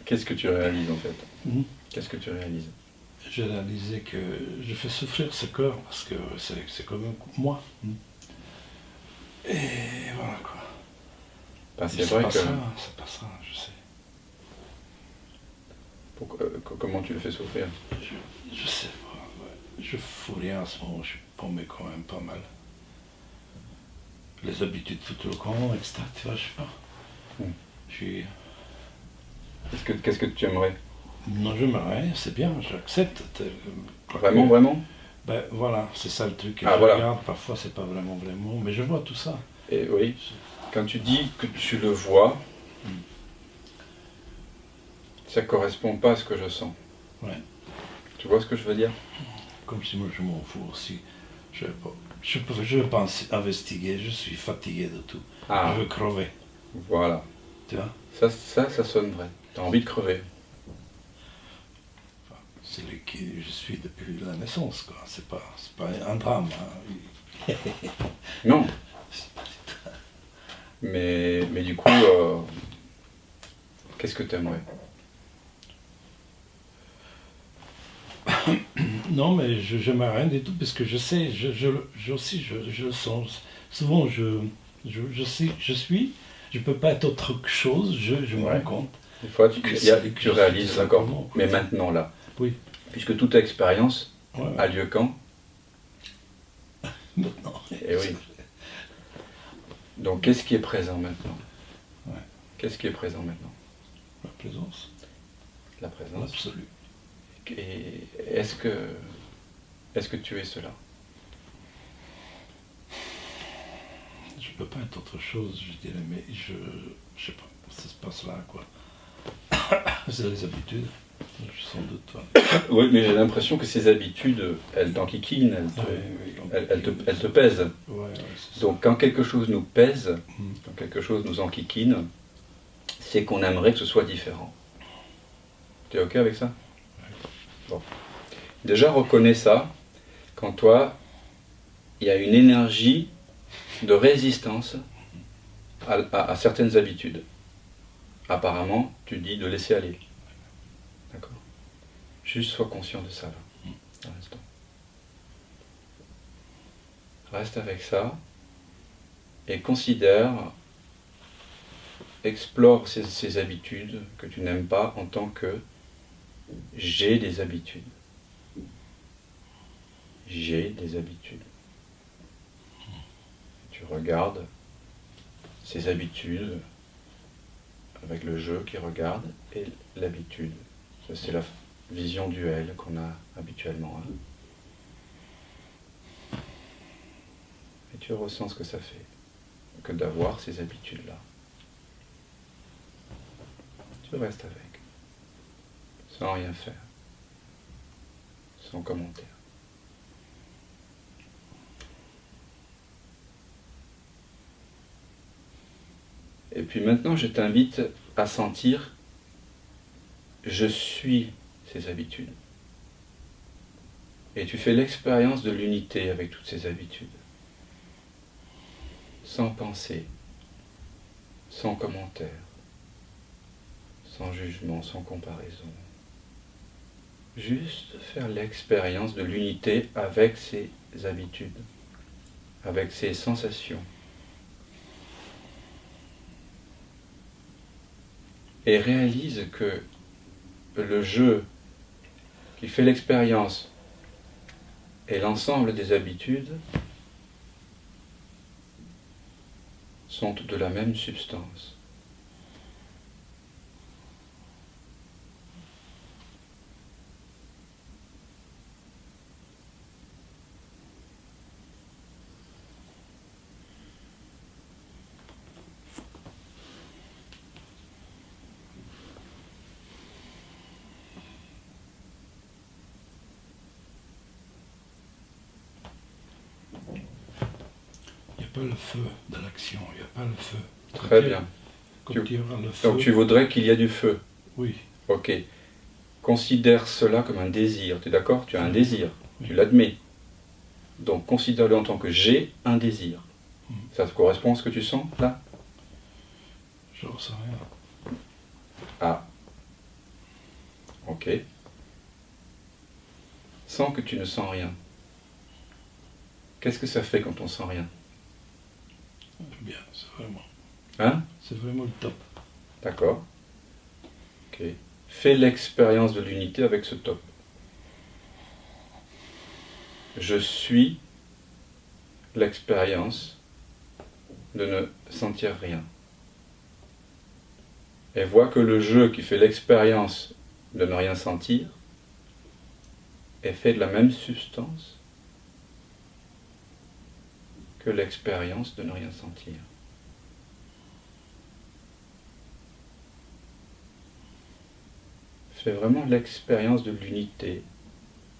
Qu'est-ce que tu réalises en fait? Mhm. Qu'est-ce que tu réalises? J'ai réalisé que je fais souffrir ce corps parce que c'est quand même moi. Et voilà quoi. Ben, c'est C'est vrai pas que... ça, c'est pas ça, je sais. Comment tu le fais souffrir? Je sais pas, ouais. Je fous rien en ce moment, je suis paumé quand même pas mal. Les habitudes tout le camp, etc. Tu vois, je sais pas. Je suis... Qu'est-ce que tu aimerais? Non, je m'arrête, c'est bien, j'accepte. Vraiment, vraiment? Ben voilà, c'est ça le truc. Ah, Je voilà. regarde, parfois c'est pas vraiment, mais je vois tout ça. Et oui, quand tu dis que tu le vois, ça correspond pas à ce que je sens. Ouais. Tu vois ce que je veux dire? Comme si moi je m'en fous aussi. Je veux pas investiguer, je suis fatigué de tout. Ah, Je veux crever, voilà. tu vois. Ça sonne vrai. T'as envie de crever. Enfin, c'est le qui je suis depuis la naissance, quoi. C'est pas un drame. Hein. Non. C'est pas du tout. Mais du coup, qu'est-ce que tu aimerais? Non, mais je m'arrête du tout parce que je sais, je le sens. Souvent, je sais, je peux pas être autre chose, je me Ouais. rends compte. Des fois, tu réalises, d'accord. Mais maintenant, là, Oui. puisque toute expérience Ouais, a lieu quand? maintenant. Eh oui. Donc, qu'est-ce qui est présent maintenant? Ouais. Qu'est-ce qui est présent maintenant? La présence, La présence. l'absolu. Et est-ce que tu es cela? Je peux pas être autre chose, je dirais, mais je sais pas, ça se passe là, quoi. C'est les habitudes, sans doute. Ouais. Oui, mais j'ai l'impression que ces habitudes, elles t'enquiquinent, elles te pèsent. Ouais, c'est ça. Donc quand quelque chose nous pèse, Mhm. quand quelque chose nous enquiquine, c'est qu'on aimerait que ce soit différent. Tu es OK avec ça? Bon. Déjà, reconnais ça, quand toi, il y a une énergie de résistance à certaines habitudes. Apparemment, tu dis de laisser aller. D'accord? Juste sois conscient de ça, là, à l'instant. Reste avec ça et explore ces habitudes que tu n'aimes pas en tant que j'ai des habitudes. J'ai des habitudes. Tu regardes ces habitudes avec le jeu qui regarde et l'habitude. Ça, c'est la vision duelle qu'on a habituellement. Hein. Et tu ressens ce que ça fait que d'avoir ces habitudes-là. Tu restes avec, sans rien faire, sans commentaire. Et puis maintenant, je t'invite à sentir « je suis ces habitudes ». Et tu fais l'expérience de l'unité avec toutes ces habitudes. Sans pensée, sans commentaire, sans jugement, sans comparaison. Juste faire l'expérience de l'unité avec ces habitudes, avec ces sensations. Et réalise que le jeu qui fait l'expérience et l'ensemble des habitudes sont de la même substance. Il n'y a pas le feu de l'action, il n'y a pas le feu. Très bien. Quand il y aura le feu, Donc tu voudrais qu'il y ait du feu. oui, Ok. Considère cela comme un désir. Tu es d'accord? Tu as un désir. Oui. Tu l'admets. Donc considère-le en tant que j'ai un désir. Ça te correspond à ce que tu sens là? je ressens rien. Ah. Ok. Sans que tu ne sens rien. Qu'est-ce que ça fait quand on sent rien? Bien, c'est vraiment. Hein? C'est vraiment le top. D'accord. Ok. Fais l'expérience de l'unité avec ce top. Je suis l'expérience de ne sentir rien. Et vois que le jeu qui fait l'expérience de ne rien sentir est fait de la même substance que l'expérience de ne rien sentir. Fais vraiment l'expérience de l'unité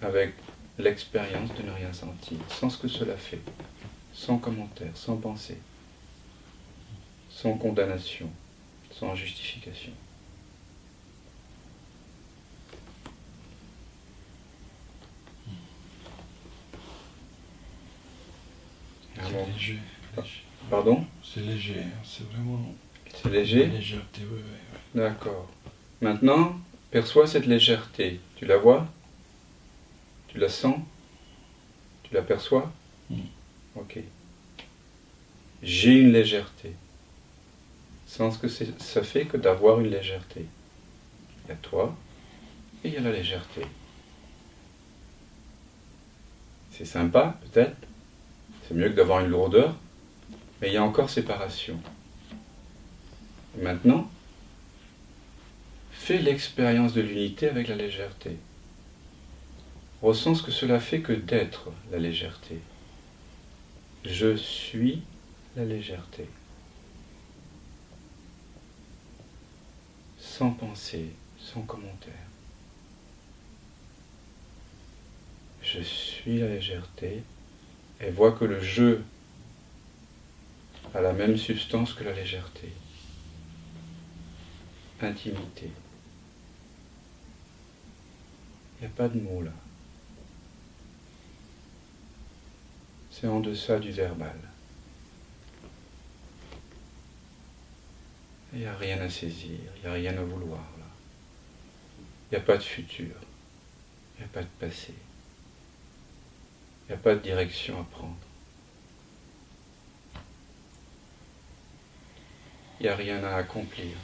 avec l'expérience de ne rien sentir, sans ce que cela fait, sans commentaire, sans pensée, sans condamnation, sans justification. C'est léger. Pardon? C'est léger, hein, c'est vraiment... C'est léger? Une légèreté, oui. D'accord. Maintenant, perçois cette légèreté. Tu la vois? Tu la sens? Tu la perçois? Ok. J'ai une légèreté. Sans ce que ça fait que d'avoir une légèreté. Il y a toi et il y a la légèreté. C'est sympa, peut-être. C'est mieux que d'avoir une lourdeur. Mais il y a encore séparation. Et maintenant, fais l'expérience de l'unité avec la légèreté. Ressens ce que cela fait que d'être la légèreté. Je suis la légèreté. Sans pensée, sans commentaire. Je suis la légèreté et vois que le jeu a la même substance que la légèreté. Intimité. Il n'y a pas de mots là. C'est en deçà du verbal. Il n'y a rien à saisir, il n'y a rien à vouloir là. Il n'y a pas de futur, il n'y a pas de passé. Il n'y a pas de direction à prendre. Il n'y a rien à accomplir,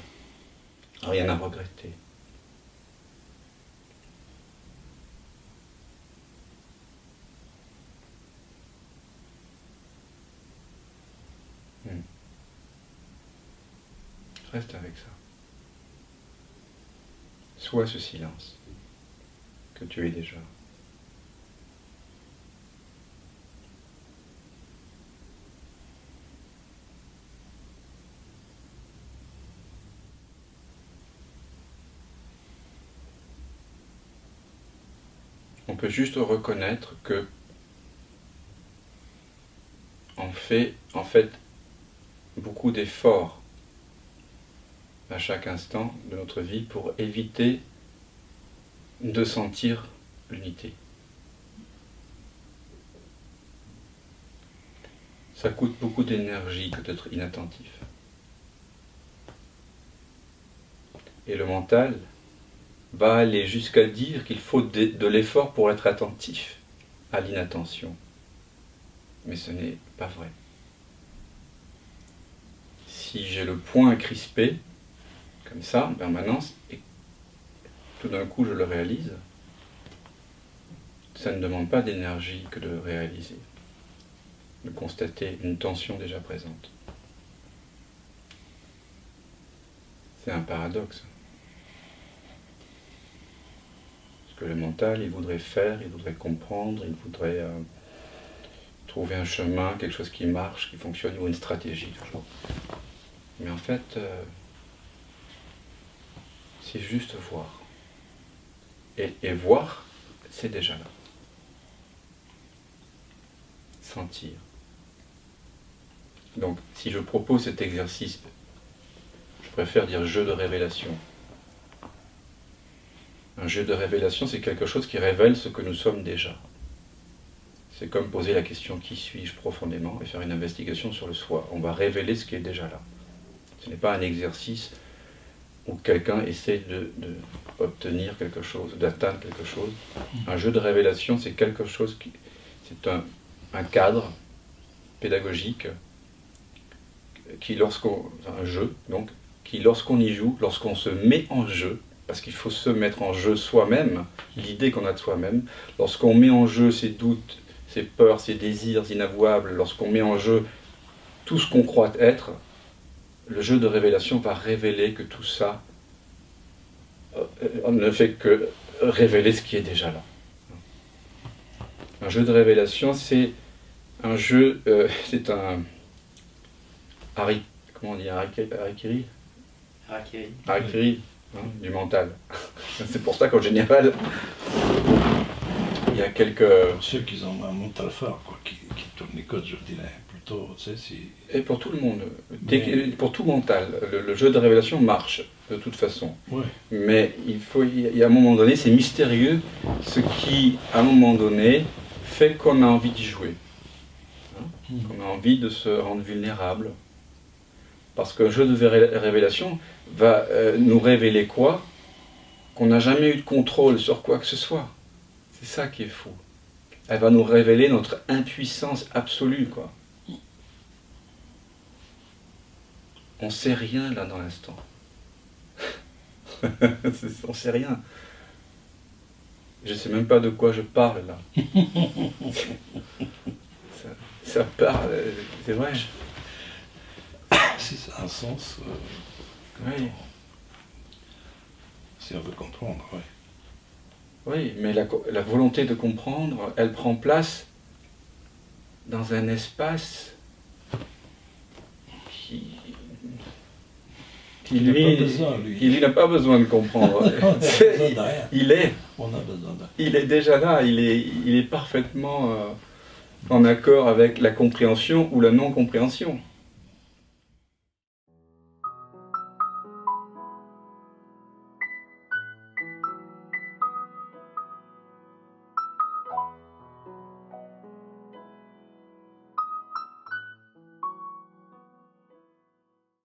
rien à regretter. Reste avec ça. Sois ce silence que tu es déjà. On peut juste reconnaître que on fait en fait beaucoup d'efforts à chaque instant de notre vie pour éviter de sentir l'unité. Ça coûte beaucoup d'énergie que d'être inattentif. Et le mental va aller jusqu'à dire qu'il faut de l'effort pour être attentif à l'inattention. Mais ce n'est pas vrai. Si j'ai le poing crispé, comme ça, en permanence, et tout d'un coup je le réalise, ça ne demande pas d'énergie que de réaliser, de constater une tension déjà présente. C'est un paradoxe. Parce que le mental, il voudrait faire, il voudrait comprendre, il voudrait trouver un chemin, quelque chose qui marche, qui fonctionne, ou une stratégie toujours. Mais en fait, c'est juste voir. Et voir, c'est déjà là. Sentir. Donc, si je propose cet exercice, je préfère dire jeu de révélation. Un jeu de révélation, c'est quelque chose qui révèle ce que nous sommes déjà. C'est comme poser la question qui suis-je profondément et faire une investigation sur le soi. On va révéler ce qui est déjà là. Ce n'est pas un exercice où quelqu'un essaie d'obtenir quelque chose, d'atteindre quelque chose. Un jeu de révélation, c'est quelque chose qui... C'est un cadre pédagogique qui, un jeu, donc, qui, lorsqu'on y joue, lorsqu'on se met en jeu, parce qu'il faut se mettre en jeu soi-même, l'idée qu'on a de soi-même, lorsqu'on met en jeu ses doutes, ses peurs, ses désirs inavouables, lorsqu'on met en jeu tout ce qu'on croit être, le jeu de révélation va révéler que tout ça ne fait que révéler ce qui est déjà là. Un jeu de révélation, c'est un jeu, c'est un comment on dit, harikiri, hein, du mental. C'est pour ça qu'en général, il y a quelques... Ceux qui ont un mental fort, quoi, qui tournent les codes, je dirais, plutôt, tu sais, si... Et pour tout le monde, pour tout mental, le jeu de révélation marche, de toute façon. Ouais. Mais il y a un moment donné, c'est mystérieux, ce qui, à un moment donné, fait qu'on a envie d'y jouer. Hein, qu'on a envie de se rendre vulnérable. Parce qu'un jeu de révélation va nous révéler quoi? Qu'on n'a jamais eu de contrôle sur quoi que ce soit. C'est ça qui est fou. Elle va nous révéler notre impuissance absolue, quoi. On sait rien là dans l'instant. On sait rien. Je sais même pas de quoi je parle là. ça parle, c'est vrai. Si ça a un sens, oui. Si on veut comprendre, oui. Oui, mais la volonté de comprendre, elle prend place dans un espace qui lui n'a pas besoin de comprendre. Il est déjà là, il est parfaitement en accord avec la compréhension ou la non-compréhension.